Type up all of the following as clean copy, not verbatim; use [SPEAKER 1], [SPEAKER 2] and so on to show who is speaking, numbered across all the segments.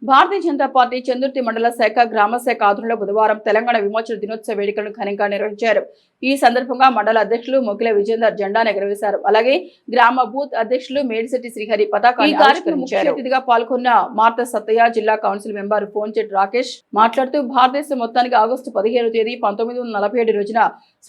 [SPEAKER 1] Bharatiya Janata party Chandurthi మండల శాఖ గ్రామ శాఖ ఆధ్వర్యంలో బుధవారం తెలంగాణ విమోచన దినోత్సవ వేడుకలను ఘనంగా నిర్వహించారు. ఈ సందర్భంగా మండల అధ్యక్షులు మొగిల విజేందర్ జెండాను ఎగురవేశారు. అలాగే గ్రామ బూత్ అధ్యక్షులు మేడిశెట్టి శ్రీహరి పతాకాన్ని ఆవిష్కరించారు. ముఖ్య అతిథిగా పాల్గొన్న మార్త సత్తయ్య, జిల్లా కౌన్సిల్ మెంబర్ ఫోన్చెట్ రాకేష్ మాట్లాడుతూ భారతదేశం మొత్తానికి ఆగస్టు 15వ తేదీ 1947 రోజున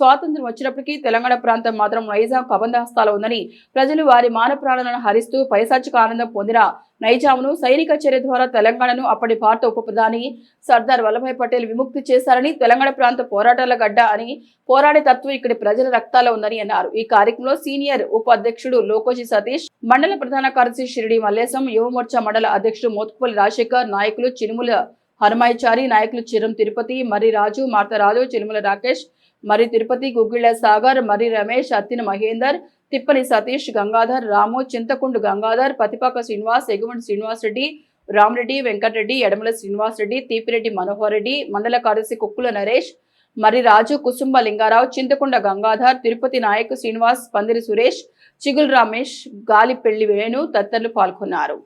[SPEAKER 1] స్వాతంత్ర్యం వచ్చినప్పటికీ తెలంగాణ ప్రాంతం మాత్రం నైజాం కబంధ హస్తాలో ఉందని, ప్రజలు వారి మాన ప్రాణాలను హరిస్తూ పైశాచిక ఆనందం పొందిన నైజాంను సైనిక చర్య ద్వారా తెలంగాణను అప్పటి భారత ఉప ప్రధాని సర్దార్ వల్లభాయ్ పటేల్ విముక్తి చేశారని, తెలంగాణ ప్రాంత పోరాటాల గడ్డ అని, పోరాడే తత్వం ఇక్కడి ప్రజల రక్తాల్లో ఉందని అన్నారు. ఈ కార్యక్రమంలో సీనియర్ ఉప అధ్యక్షుడు లోకోజీ సతీష్, మండల ప్రధాన కార్యదర్శి షిరిడి మల్లేశం, యువమోర్చా మండల అధ్యక్షుడు మోత్కుపల్లి రాజశేఖర్, నాయకులు చినుముల హనుమాయచారి, నాయకులు చిరం తిరుపతి, మర్రి రాజు, మార్తరాజు, చినుముల రాకేష్, మర్రి తిరుపతి, గుగ్గిళ్ల సాగర్, మర్రి రమేష్, అత్తిన మహేందర్, తిప్పని సతీష్, గంగాధర్, రాము, చింతకుండు గంగాధర్, పతిపాక శ్రీనివాస్, ఎగుమంటి శ్రీనివాస్ రెడ్డి, రామరెడ్డి, వెంకటరెడ్డి, ఎడమల శ్రీనివాస్ రెడ్డి, తీపిరెడ్డి మనోహర్ రెడ్డి, మండల కార్యదర్శి కుక్కుల నరేష్, మర్రి రాజు, కుసుంబ లింగారావు, చింతకుండ గంగాధర్, తిరుపతి నాయక్ శ్రీనివాస్, పందిరి సురేష్, చిగుల్ రమేష్, గాలిపెళ్లి వేణు తదితరులు పాల్గొన్నారు.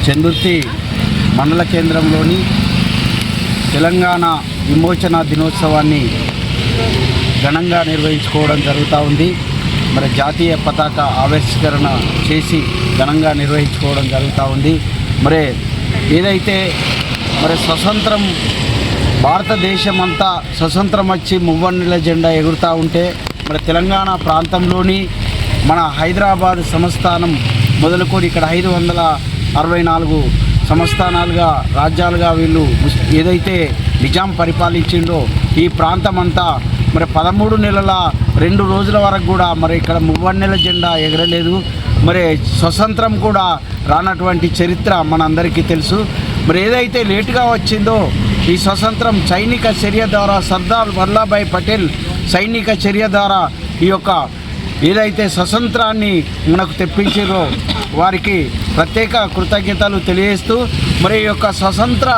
[SPEAKER 2] చందుర్తి మండల కేంద్రంలోని తెలంగాణ విమోచన దినోత్సవాన్ని ఘనంగా నిర్వహించుకోవడం జరుగుతూ ఉంది. మరి జాతీయ పతాక ఆవిష్కరణ చేసి ఘనంగా నిర్వహించుకోవడం జరుగుతూ ఉంది. మరి ఏదైతే స్వతంత్రం భారతదేశం అంతా స్వతంత్రం వచ్చి మువ్వన్నెల జెండా ఎగురుతూ ఉంటే మరి తెలంగాణ ప్రాంతంలోని మన హైదరాబాద్ సంస్థానం మొదలుకొని ఇక్కడ 564 సంస్థానాలుగా రాజ్యాలుగా వీళ్ళు ఏదైతే నిజాం పరిపాలించిండో ఈ ప్రాంతం అంతా మరి 13 నెలల 2 రోజుల వరకు కూడా మరి ఇక్కడ మువ్వన్నెల జెండా ఎగరలేదు. మరి స్వతంత్రం కూడా రానటువంటి చరిత్ర మనందరికీ తెలుసు. మరి ఏదైతే లేటుగా వచ్చిందో ఈ స్వతంత్రం సైనిక చర్య ద్వారా సర్దార్ వల్లభాయ్ పటేల్ సైనిక చర్య ద్వారా ఈ యొక్క ఏదైతే స్వతంత్రాన్ని మనకు తెప్పించారో వారికి ప్రత్యేక కృతజ్ఞతలు తెలియజేస్తూ మరి ఈ యొక్క స్వతంత్ర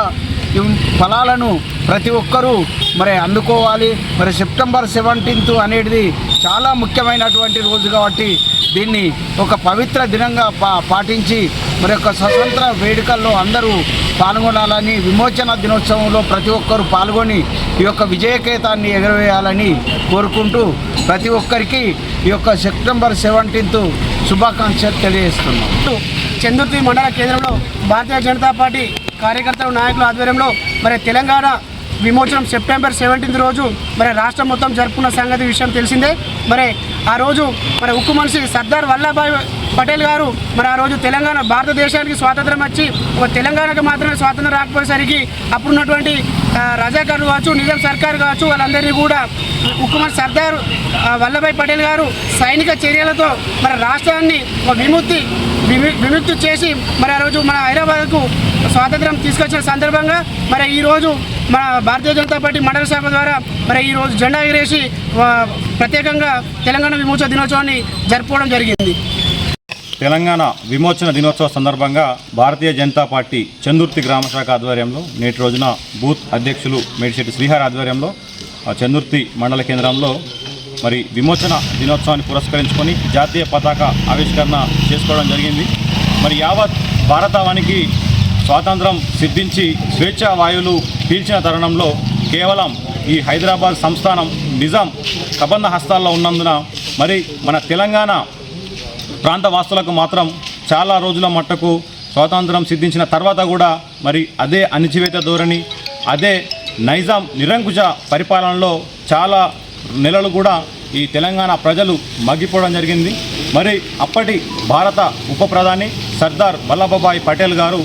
[SPEAKER 2] ఫలాలను ప్రతి ఒక్కరూ మరి అందుకోవాలి. మరి సెప్టెంబర్ 17 అనేది చాలా ముఖ్యమైనటువంటి రోజు కాబట్టి దీన్ని ఒక పవిత్ర దినంగా పాటించి మరి యొక్క స్వతంత్ర వేడుకల్లో అందరూ పాల్గొనాలని, విమోచన దినోత్సవంలో ప్రతి ఒక్కరూ పాల్గొని ఈ యొక్క విజయకేతాన్ని ఎగరవేయాలని కోరుకుంటూ ప్రతి ఒక్కరికి ఈ యొక్క సెప్టెంబర్ 17 శుభాకాంక్షలు తెలియజేస్తున్నాం.
[SPEAKER 3] చందుర్తి మండల కేంద్రంలో భారతీయ జనతా పార్టీ కార్యకర్తల నాయకుల ఆధ్వర్యంలో మరి తెలంగాణ విమోచనం సెప్టెంబర్ 17 రోజు మరి రాష్ట్రం మొత్తం జరుపుకున్న సంగతి విషయం తెలిసిందే. మరి ఆ రోజు మరి ఉక్కు మనిషి సర్దార్ వల్లభాయ్ పటేల్ గారు మరి ఆ రోజు తెలంగాణ భారతదేశానికి స్వాతంత్రం వచ్చి ఒక తెలంగాణకు మాత్రమే స్వాతంత్రం రాకపోయేసరికి అప్పుడున్నటువంటి రజాకారులు కావచ్చు, నిజాం సర్కారు కావచ్చు, వాళ్ళందరినీ కూడా ఉక్కు మనిషి సర్దార్ వల్లభాయ్ పటేల్ గారు సైనిక చర్యలతో మరి రాష్ట్రాన్ని విముక్తి చేసి మరి ఆ రోజు మన హైదరాబాద్కు స్వాతంత్రం తీసుకొచ్చిన సందర్భంగా మరి ఈరోజు మన భారతీయ జనతా పార్టీ మండల శాఖ ద్వారా మరి ఈరోజు జెండా ఎగరేసి ప్రత్యేకంగా తెలంగాణ విమోచన దినోత్సవాన్ని జరుపుకోవడం జరిగింది.
[SPEAKER 4] తెలంగాణ విమోచన దినోత్సవ సందర్భంగా భారతీయ జనతా పార్టీ చందుర్తి గ్రామ శాఖ ఆధ్వర్యంలో నేటి రోజున బూత్ అధ్యక్షులు మేడిశెట్టి శ్రీహరి ఆధ్వర్యంలో చందుర్తి మండల కేంద్రంలో మరి విమోచన దినోత్సవాన్ని పురస్కరించుకొని జాతీయ పతాక ఆవిష్కరణ చేసుకోవడం జరిగింది. మరి యావత్ భారతావానికి స్వాతంత్రం సిద్ధించి స్వేచ్ఛా వాయువులు పీల్చిన తరుణంలో కేవలం ఈ హైదరాబాద్ సంస్థానం నిజాం కబంధ హస్తాల్లో ఉన్నందున మరి మన తెలంగాణ ప్రాంత వాసులకు మాత్రం చాలా రోజుల మట్టుకు స్వాతంత్రం సిద్ధించిన తర్వాత కూడా మరి అదే అణచివేత ధోరణి, అదే నైజాం నిరంకుశ పరిపాలనలో చాలా నెలలు కూడా ఈ తెలంగాణ ప్రజలు మగ్గిపోవడం జరిగింది. మరి అప్పటి భారత ఉప ప్రధాని సర్దార్ వల్లభాయ్ పటేల్ గారు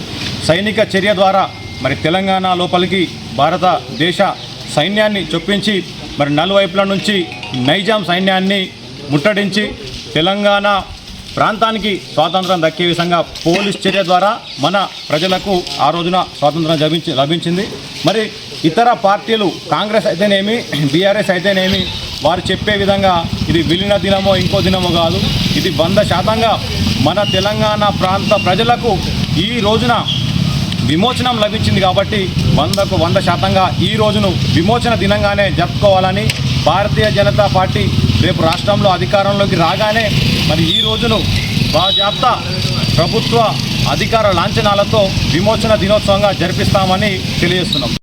[SPEAKER 4] సైనిక చర్య ద్వారా మరి తెలంగాణ లోపలికి భారతదేశ సైన్యాన్ని చొప్పించి మరి నలువైపుల నుంచి నైజాం సైన్యాన్ని ముట్టడించి తెలంగాణ ప్రాంతానికి స్వాతంత్రం దక్కే విధంగా పోలీస్ చర్య ద్వారా మన ప్రజలకు ఆ రోజున స్వాతంత్రం లభించింది. మరి ఇతర పార్టీలు కాంగ్రెస్ అయితేనేమి, బీఆర్ఎస్ అయితేనేమి వారు చెప్పే విధంగా ఇది విలీన దినమో ఇంకో దినమో కాదు, ఇది 100% మన తెలంగాణ ప్రాంత ప్రజలకు ఈ రోజున విమోచనం లభించింది కాబట్టి 100కు 100% ఈ రోజును విమోచన దినంగానే జరుపుకోవాలని భారతీయ జనతా పార్టీ రేపు రాష్ట్రంలో అధికారంలోకి రాగానే మరి ఈ రోజును బాజాప్తా ప్రభుత్వ అధికార లాంఛనాలతో విమోచన దినోత్సవంగా జరిపిస్తామని తెలియజేస్తున్నాం.